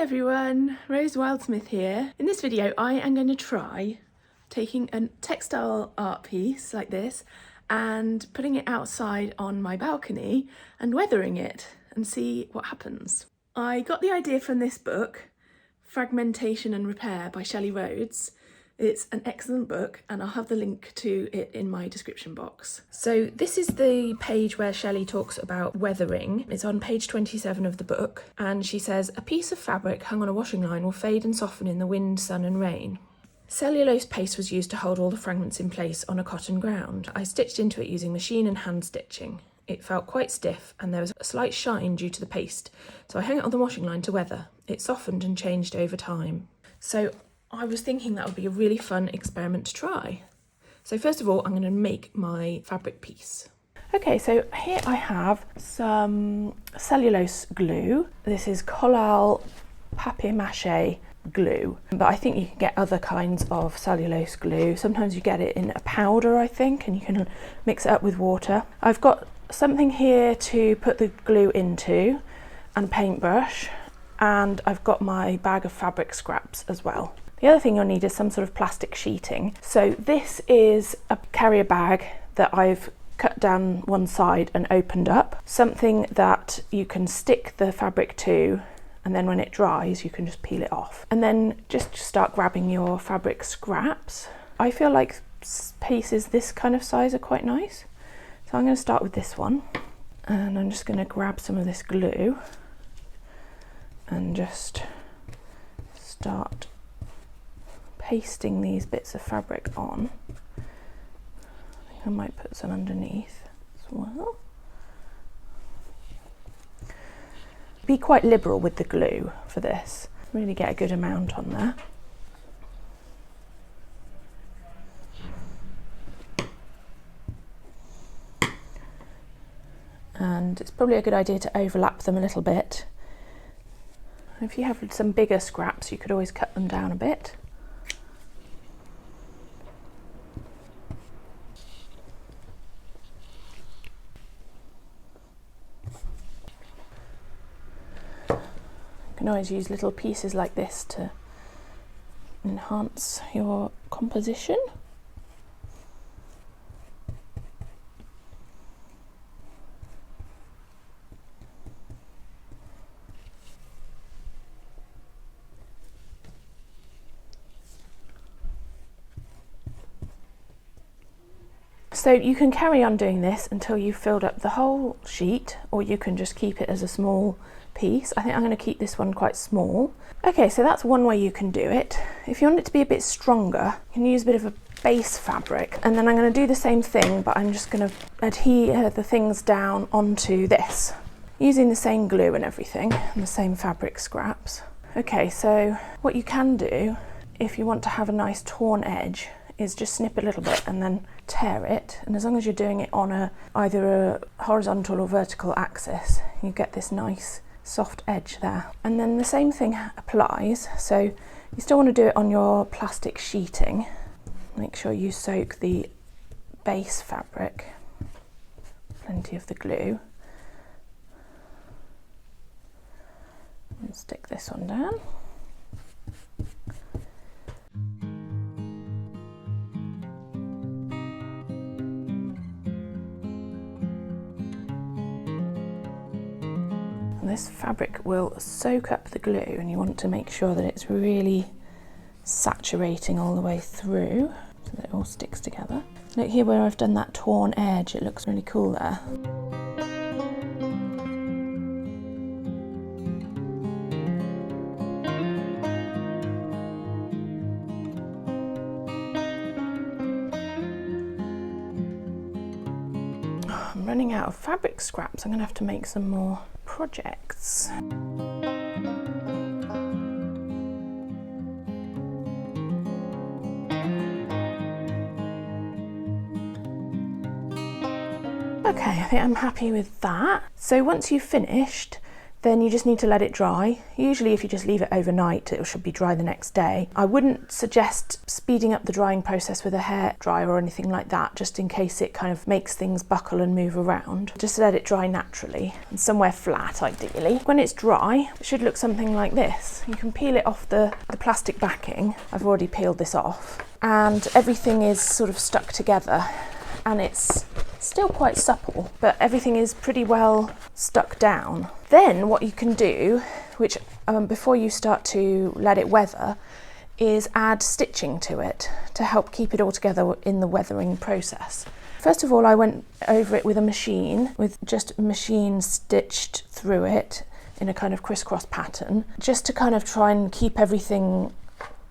everyone, Rose Wildsmith here. In this video I am going to try taking a textile art piece like this and putting it outside on my balcony and weathering it and see what happens. I got the idea from this book, Fragmentation and Repair by Shelley Rhodes. It's an excellent book and I'll have the link to it in my description box. So this is the page where Shelley talks about weathering. It's on page 27 of the book, and she says, a piece of fabric hung on a washing line will fade and soften in the wind, sun and rain. Cellulose paste was used to hold all the fragments in place on a cotton ground. I stitched into it using machine and hand stitching. It felt quite stiff and there was a slight shine due to the paste, so I hung it on the washing line to weather. It softened and changed over time. So I was thinking that would be a really fun experiment to try. So first of all, I'm going to make my fabric piece. Okay, so here I have some cellulose glue. This is Collal papier-mâché glue, but I think you can get other kinds of cellulose glue. Sometimes you get it in a powder, I think, and you can mix it up with water. I've got something here to put the glue into and a paintbrush, and I've got my bag of fabric scraps as well. The other thing you'll need is some sort of plastic sheeting. So this is a carrier bag that I've cut down one side and opened up, something that you can stick the fabric to, and then when it dries you can just peel it off. And then just start grabbing your fabric scraps. I feel like pieces this kind of size are quite nice. So I'm going to start with this one, and I'm just going to grab some of this glue and just start pasting these bits of fabric on. I think I might put some underneath as well. Be quite liberal with the glue for this, really get a good amount on there. And it's probably a good idea to overlap them a little bit. If you have some bigger scraps, you could always cut them down a bit. You can always use little pieces like this to enhance your composition. So you can carry on doing this until you've filled up the whole sheet, or you can just keep it as a small piece. I think I'm going to keep this one quite small. Okay, so that's one way you can do it. If you want it to be a bit stronger, you can use a bit of a base fabric, and then I'm going to do the same thing, but I'm just going to adhere the things down onto this, using the same glue and everything, and the same fabric scraps. Okay, so what you can do, if you want to have a nice torn edge, is just snip a little bit and then tear it, and as long as you're doing it on either a horizontal or vertical axis, you get this nice soft edge there. And then the same thing applies, so you still want to do it on your plastic sheeting. Make sure you soak the base fabric, plenty of the glue, and stick this one down. This fabric will soak up the glue, and you want to make sure that it's really saturating all the way through so that it all sticks together. Look here where I've done that torn edge, it looks really cool there. I'm running out of fabric scraps. I'm going to have to make some more projects. Okay, I think I'm happy with that. So once you've finished, then you just need to let it dry. Usually if you just leave it overnight, it should be dry the next day. I wouldn't suggest speeding up the drying process with a hair dryer or anything like that, just in case it kind of makes things buckle and move around. Just let it dry naturally, and somewhere flat ideally. When it's dry, it should look something like this. You can peel it off the plastic backing. I've already peeled this off. And everything is sort of stuck together, and it's still quite supple, but everything is pretty well stuck down. Then what you can do, which before you start to let it weather, is add stitching to it to help keep it all together in the weathering process. First of all, I went over it with a machine, with just machine stitched through it in a kind of crisscross pattern, just to kind of try and keep everything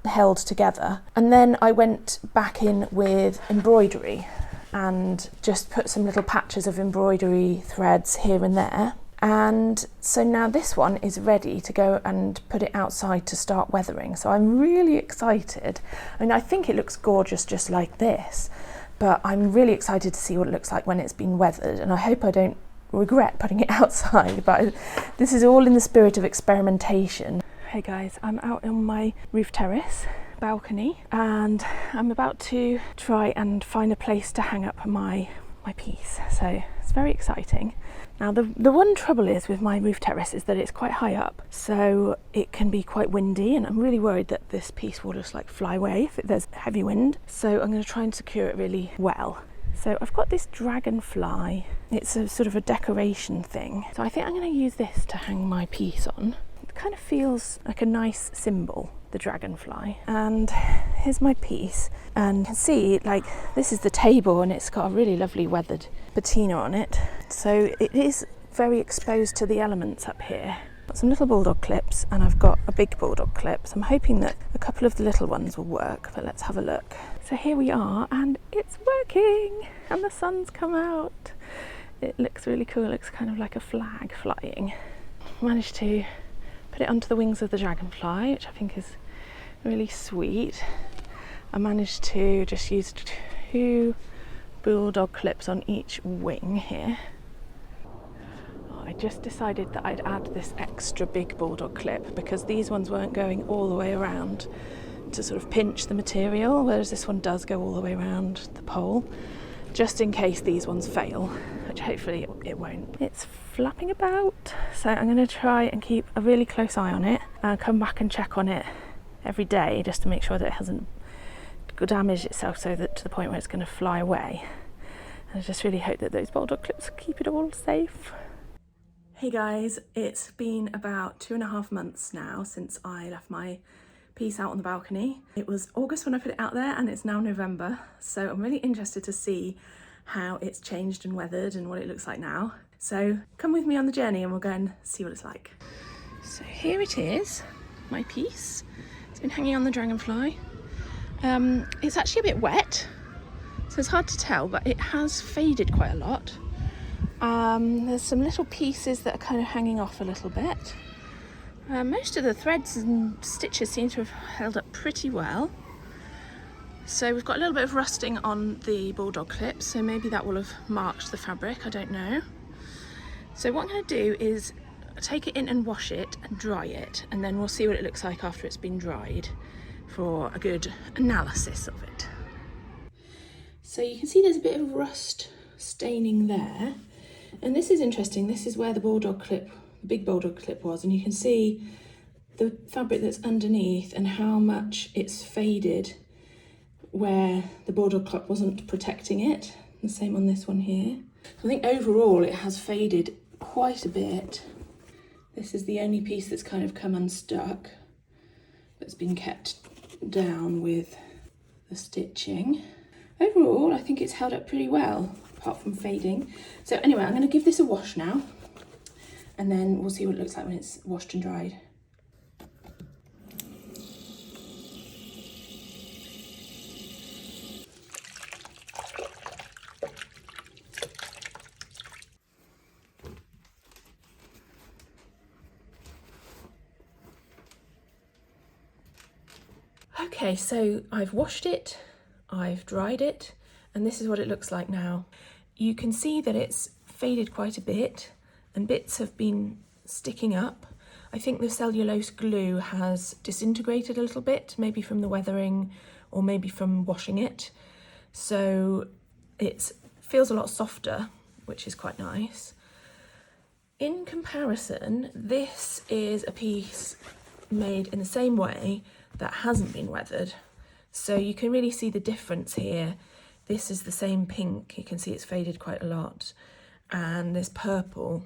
held together. And then I went back in with embroidery and just put some little patches of embroidery threads here and there. And so now this one is ready to go and put it outside to start weathering. So I'm really excited. I mean, I think it looks gorgeous just like this, but I'm really excited to see what it looks like when it's been weathered, and I hope I don't regret putting it outside, but this is all in the spirit of experimentation. Hey guys, I'm out on my roof terrace balcony, and I'm about to try and find a place to hang up my piece, so it's very exciting. Now the one trouble is with my roof terrace is that it's quite high up, so it can be quite windy, and I'm really worried that this piece will just like fly away if there's heavy wind, so I'm going to try and secure it really well. So I've got this dragonfly. It's a sort of a decoration thing, so I think I'm going to use this to hang my piece on. It kind of feels like a nice symbol, the dragonfly. And here's my piece, and you can see like this is the table, and it's got a really lovely weathered patina on it, so it is very exposed to the elements up here. Got some little bulldog clips, and I've got a big bulldog clip, so I'm hoping that a couple of the little ones will work, but let's have a look. So here we are, and it's working, and the sun's come out. It looks really cool. It looks kind of like a flag flying. Managed to put it onto the wings of the dragonfly, which I think is really sweet. I managed to just use 2 bulldog clips on each wing here. I just decided that I'd add this extra big bulldog clip because these ones weren't going all the way around to sort of pinch the material, whereas this one does go all the way around the pole, just in case these ones fail, which hopefully it won't. It's flapping about, so I'm going to try and keep a really close eye on it and come back and check on it every day just to make sure that it hasn't damaged itself so that to the point where it's going to fly away. And I just really hope that those bulldog clips keep it all safe. Hey guys, it's been about 2.5 months now since I left my piece out on the balcony. It was August when I put it out there, and it's now November, so I'm really interested to see how it's changed and weathered and what it looks like now. So come with me on the journey and we'll go and see what it's like. So here it is, my piece. It's been hanging on the dragonfly. It's actually a bit wet, so it's hard to tell, but it has faded quite a lot. There's some little pieces that are kind of hanging off a little bit. Most of the threads and stitches seem to have held up pretty well. So we've got a little bit of rusting on the bulldog clips, so maybe that will have marked the fabric, I don't know. So what I'm going to do is take it in and wash it and dry it, and then we'll see what it looks like after it's been dried for a good analysis of it. So you can see there's a bit of rust staining there, and this is interesting. This is where the bulldog clip, the big bulldog clip was, and you can see the fabric that's underneath and how much it's faded where the bulldog clip wasn't protecting it. The same on this one here. I think overall it has faded quite a bit. This is the only piece that's kind of come unstuck, that's been kept down with the stitching. Overall, I think it's held up pretty well, apart from fading. So anyway, I'm going to give this a wash now, and then we'll see what it looks like when it's washed and dried. Okay, so I've washed it, I've dried it, and this is what it looks like now. You can see that it's faded quite a bit, and bits have been sticking up. I think the cellulose glue has disintegrated a little bit, maybe from the weathering or maybe from washing it. So it feels a lot softer, which is quite nice. In comparison, this is a piece made in the same way that hasn't been weathered. So you can really see the difference here. This is the same pink, you can see it's faded quite a lot. And this purple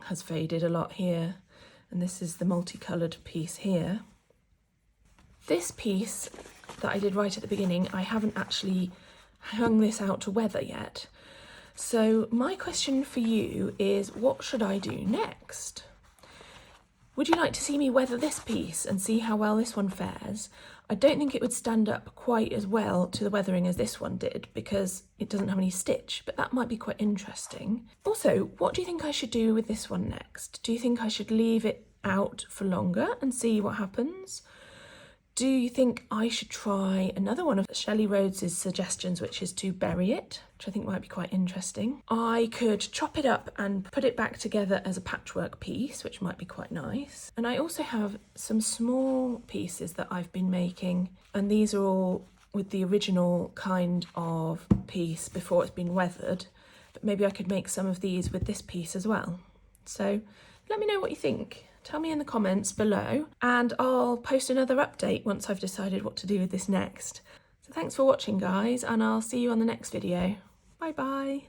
has faded a lot here. And this is the multicoloured piece here. This piece that I did right at the beginning, I haven't actually hung this out to weather yet. So my question for you is, what should I do next? Would you like to see me weather this piece and see how well this one fares? I don't think it would stand up quite as well to the weathering as this one did because it doesn't have any stitch, but that might be quite interesting. Also, what do you think I should do with this one next? Do you think I should leave it out for longer and see what happens? Do you think I should try another one of Shelley Rhodes' suggestions, which is to bury it, which I think might be quite interesting? I could chop it up and put it back together as a patchwork piece, which might be quite nice. And I also have some small pieces that I've been making, and these are all with the original kind of piece before it's been weathered, but maybe I could make some of these with this piece as well. So let me know what you think. Tell me in the comments below, and I'll post another update once I've decided what to do with this next. So thanks for watching, guys, and I'll see you on the next video. Bye bye.